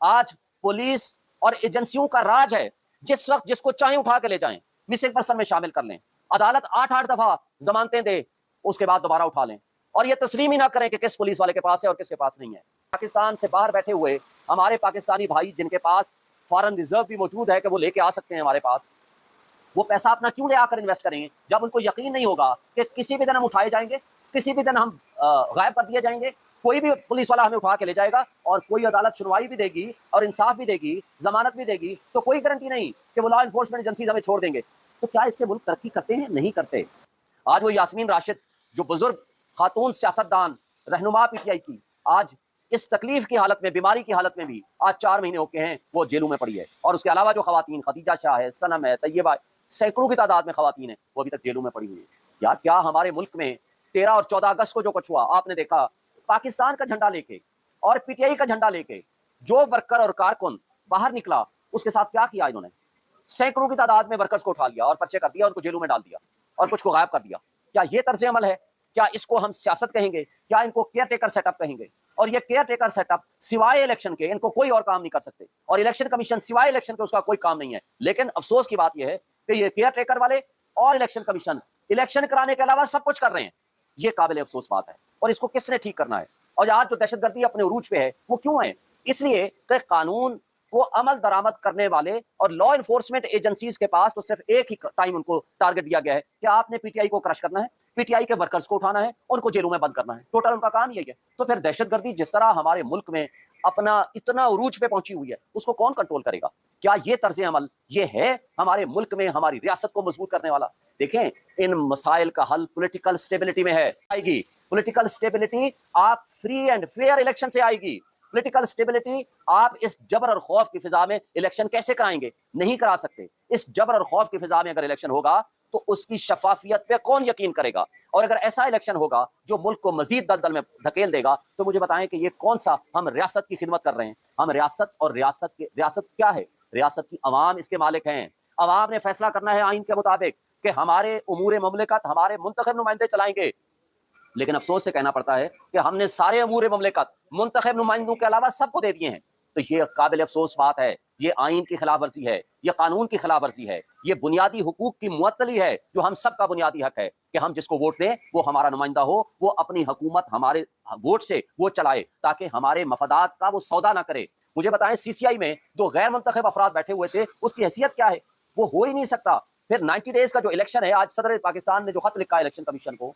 आज पुलिस और एजेंसियों का राज है, जिस वक्त जिसको चाहे उठा के ले जाएं, मिसिंग पर्सन में शामिल कर लें, अदालत 8-8 दफा जमानतें दे, उसके बाद दोबारा उठा लें और ये तस्लीम ही ना करें कि किस पुलिस वाले के पास है और किसके पास नहीं है। पाकिस्तान से बाहर बैठे हुए हमारे पाकिस्तानी भाई जिनके पास फॉरेन रिजर्व भी मौजूद है कि वो लेके आ सकते हैं हमारे पास, वो पैसा अपना क्यों ले आकर इन्वेस्ट करेंगे जब उनको यकीन नहीं होगा कि किसी भी दिन हम उठाए जाएंगे, किसी भी दिन हम गायब कर दिए जाएंगे, कोई भी पुलिस वाला हमें उठा के ले जाएगा और कोई अदालत सुनवाई भी देगी और इंसाफ भी देगी, जमानत भी देगी, तो कोई गारंटी नहीं कि वो लॉ एनफोर्समेंट एजेंसीज हमें छोड़ देंगे। तो क्या इससे मुल्क तरक्की करते हैं? नहीं करते। आज वो यास्मीन राशिद जो बुजुर्ग खातून सियासतदान रहनुमा पीटीआई की, आज इस तकलीफ की हालत में, बीमारी की हालत में भी आज 4 महीने होके हैं वो जेलों में पड़ी है। और उसके अलावा जो खवातीन, खदीजा शाह है, सनम है, तैयबा, सैकड़ों की तादाद में खवातीन है, वो अभी तक जेलों में पड़ी हुई है। यार क्या हमारे मुल्क में 13 और 14 अगस्त को जो कुछ हुआ, आपने देखा पाकिस्तान का झंडा लेके और पीटीआई का झंडा लेके जो वर्कर और कारकुन बाहर निकला, उसके साथ क्या किया इन्होंने? सैकड़ों की तादाद में वर्कर्स को उठा लिया और पर्चे कर दिया, उनको जेलों में डाल दिया और कुछ को गायब कर दिया। क्या ये तर्ज अमल है? क्या इसको हम सियासत कहेंगे? क्या इनको केयर टेकर सेटअप कहेंगे? और ये केयर टेकर सेटअप सिवाय इलेक्शन के इनको कोई और काम नहीं कर सकते, और इलेक्शन कमीशन सिवाय इलेक्शन के उसका कोई काम नहीं है। लेकिन अफसोस की बात यह है कि ये केयर टेकर वाले और इलेक्शन कमीशन इलेक्शन कराने के अलावा सब कुछ कर रहे हैं। ये काबिल अफसोस बात है और इसको किसने ठीक करना है? और आज जो दहशतगर्दी अपने उरूज पे है वो क्यों है? इसलिए कि कानून को अमल दरामद करने वाले और लॉ एनफोर्समेंट एजेंसीज के पास तो सिर्फ एक ही टाइम उनको टारगेट दिया गया है कि आपने पीटीआई को क्रश करना है, पीटीआई के वर्कर्स को उठाना है, उनको जेलों में बंद करना है। टोटल उनका काम यही है। तो फिर दहशतगर्दी जिस तरह हमारे मुल्क में अपना इतना उरूज पे पहुंची हुई है, उसको कौन कंट्रोल करेगा? क्या ये तर्ज अमल ये है हमारे मुल्क में हमारी रियासत को मजबूत करने वाला? देखें, इन मसाइल का हल पॉलिटिकल स्टेबिलिटी में है, आएगी। पॉलिटिकल स्टेबिलिटी आप फ्री एंड फेयर इलेक्शन से आएगी। पॉलिटिकल स्टेबिलिटी आप इस जबर और खौफ की फिजा में इलेक्शन कैसे कराएंगे? नहीं करा सकते। इस जबर और खौफ की फिजा में अगर इलेक्शन होगा तो उसकी शफाफियत पे कौन यकीन करेगा? और अगर ऐसा इलेक्शन होगा जो मुल्क को मजीद दलदल में धकेल देगा, तो मुझे बताएं कि ये कौन सा हम रियासत की खिदमत कर रहे हैं? हम रियासत, और रियासत क्या है? रियासत की अवाम इसके मालिक हैं। अवाम ने फैसला करना है आइन के मुताबिक कि हमारे उमूर ममलिकत हमारे मुंतखब नुमाइंदे चलाएंगे। लेकिन अफसोस से कहना पड़ता है कि हमने सारे अमूर ममलिकत मुंतखब नुमाइंदों के अलावा सबको दे दिए हैं। तो ये काबिल अफसोस बात है, ये आइन की खिलाफ वर्जी है, ये कानून की खिलाफ वर्जी है, ये बुनियादी हुकूक की मुअत्तली है जो हम सब का बुनियादी हक है कि हम जिसको वोट दें वो हमारा नुमाइंदा हो, वो अपनी हुकूमत हमारे वोट से वो चलाए ताकि हमारे मफादात का वो सौदा ना करे। मुझे बताएं, सीसीआई में 2 गैर मुंतखब अफराद बैठे हुए थे, उसकी हैसियत क्या है? वो हो ही नहीं सकता। फिर 90 डेज का जो इलेक्शन है, आज सदर पाकिस्तान ने जो खत लिखा है इलेक्शन कमीशन को,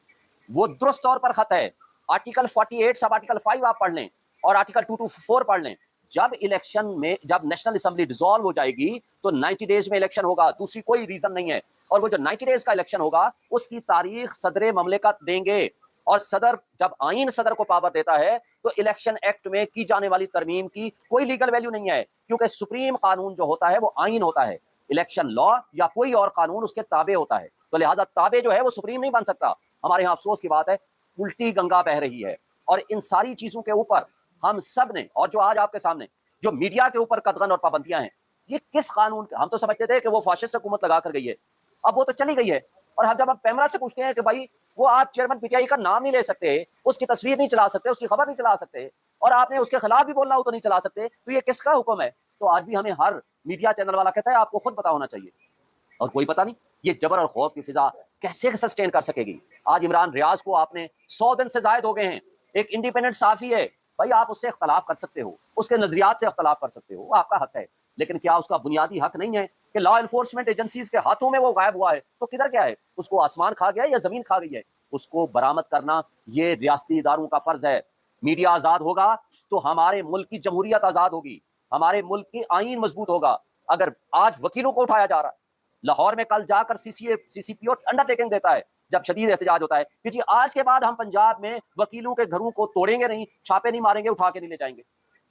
वो दुरुस्त तौर पर खत है। आर्टिकल 48 सब आर्टिकल 5 आप पढ़ लें और आर्टिकल 224 पढ़ लें। जब इलेक्शन में, जब नेशनल असेंबली डिसॉल्व हो जाएगी तो 90 डेज में इलेक्शन होगा, दूसरी कोई रीजन नहीं है। और वो जो 90 डेज का इलेक्शन होगा उसकी तारीख सदर ममलिकत देंगे। और सदर, जब आइन सदर को पावर देता है तो इलेक्शन एक्ट में की जाने वाली तरमीम की कोई लीगल वैल्यू नहीं है, क्योंकि सुप्रीम कानून जो होता है वो आइन होता है। इलेक्शन लॉ या कोई और कानून उसके ताबे होता है, तो लिहाजा ताबे जो है वो सुप्रीम नहीं बन सकता। हमारे यहाँ अफसोस की बात है, उल्टी गंगा बह रही है। और इन सारी चीजों के ऊपर हम सब ने, और जो आज आपके सामने जो मीडिया के ऊपर कदगन और पाबंदियां हैं, ये किस कानून के? हम तो समझते थे कि वो फाशिस्ट हुकूमत लगा कर गई है, अब वो तो चली गई है। और हम जब कैमरा से पूछते हैं कि भाई वो आप चेयरमैन पीटीआई का नाम नहीं ले सकते, उसकी तस्वीर नहीं चला सकते, उसकी खबर नहीं चला सकते, और आपने उसके खिलाफ भी बोलना हो तो नहीं चला सकते, तो ये किसका हुक्म है? तो आज भी हमें हर मीडिया चैनल वाला कहता है आपको खुद पता होना चाहिए, और कोई पता नहीं। ये जबर और खौफ की फिजा कैसे सस्टेन कर सकेगी? आज इमरान रियाज को आपने 100 दिन से जायद हो गए हैं, एक इंडिपेंडेंट साफी है, भाई आप उससे इख्तलाफ कर सकते हो, उसके नजरियात से इख्तलाफ कर सकते हो, वो आपका हक है। लेकिन क्या उसका बुनियादी हक नहीं है कि लॉ एनफोर्समेंट एजेंसीज के हाथों में वो गायब हुआ है तो किधर क्या है? उसको आसमान खा गया या जमीन खा गई है? उसको बरामद करना ये रियासती इदारों का फर्ज है। मीडिया आजाद होगा तो हमारे मुल्क की जमहूरियत आजाद होगी, हमारे मुल्क की आइन मजबूत होगा। अगर आज वकीलों को उठाया जा रहा है, लाहौर में कल जाकर सीसीपीओ अंडरटेकिंग देता है जब शदीद एहतजाज होता है कि जी आज के बाद हम पंजाब में वकीलों के घरों को तोड़ेंगे नहीं, छापे नहीं मारेंगे, उठा के नहीं ले जाएंगे।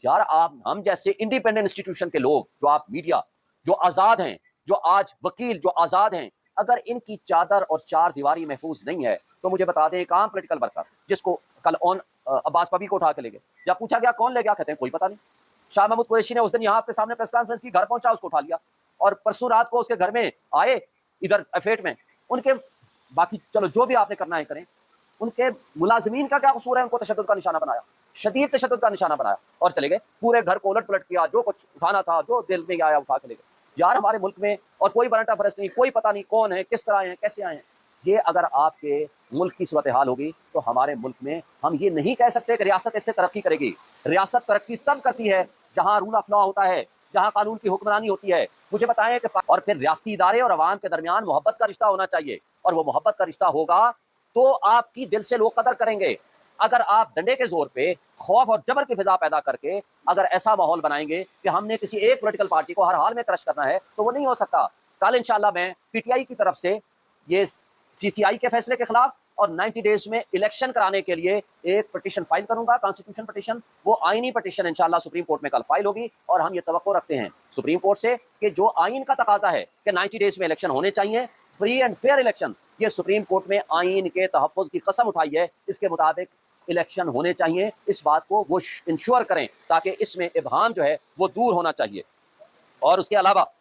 यार आप, हम जैसे इंडिपेंडेंट इंस्टीट्यूशन के लोग, जो आप मीडिया जो आजाद हैं, जो आज वकील जो आजाद हैं, अगर इनकी चादर और 4 दीवारी महफूज नहीं है तो मुझे बता दें, एक आम पोलिटिकल वर्कर जिसको कल ऑन अब्बास पबी को उठा के ले गए, जब पूछा गया कौन ले गया, कहते हैं कोई पता नहीं। शाह महमूद कुरैशी ने उस दिन यहाँ आपके सामने प्रेस कॉन्फ्रेंस की, घर पहुंचा, उसको उठा लिया, और परसों रात को उसके घर में आए इधर एफेट में। उनके बाकी चलो जो भी आपने करना है करें, उनके मुलाजमीन का क्या कसूर है उनको तशद्दुद का निशाना बनाया? शदीद तशद्दुद का निशाना बनाया और चले गए, पूरे घर को उलट पुलट किया, जो कुछ उठाना था, जो दिल में आया उठा के ले गए। यार हमारे मुल्क में और कोई वारंट ऑफ अरेस्ट नहीं, कोई पता नहीं कौन है, किस तरह आए हैं, कैसे आए हैं। ये अगर आपके मुल्क की सूरत हाल होगी तो हमारे मुल्क में हम ये नहीं कह सकते कि रियासत इससे तरक्की करेगी। रियासत तरक्की तब करती है जहां रूल ऑफ लॉ होता है, जहां कानून की हुक्मरानी होती है। मुझे बताएं कि और फिर रियासती इदारे और अवाम के दरमियान मोहब्बत का रिश्ता होना चाहिए, और वो मोहब्बत का रिश्ता होगा तो आपकी दिल से लोग कदर करेंगे। अगर आप डंडे के जोर पे खौफ और जबर की फिजा पैदा करके अगर ऐसा माहौल बनाएंगे कि हमने किसी एक पॉलिटिकल पार्टी को हर हाल में क्रश करना है, तो वो नहीं हो सकता। कल इंशाल्लाह मैं पीटीआई की तरफ से ये सीसीआई के फैसले के खिलाफ और 90 डेज में इलेक्शन कराने के लिए एक पिटीशन फाइल करूंगा, कॉन्स्टिट्यूशन पिटीशन। वो आईनी पिटीशन इंशाल्लाह सुप्रीम कोर्ट में कल फाइल होगी, और हम ये तवक्को रखते हैं सुप्रीम कोर्ट से कि जो आइन का तकाजा है कि 90 डेज में इलेक्शन होने चाहिए, फ्री एंड फेयर इलेक्शन, ये सुप्रीम कोर्ट में आइन के तहफ़्फ़ुज़ की कसम उठाई है, इसके मुताबिक इलेक्शन होने चाहिए। इस बात को वो इंश्योर करें ताकि इसमें इबहम जो है वो दूर होना चाहिए। और उसके अलावा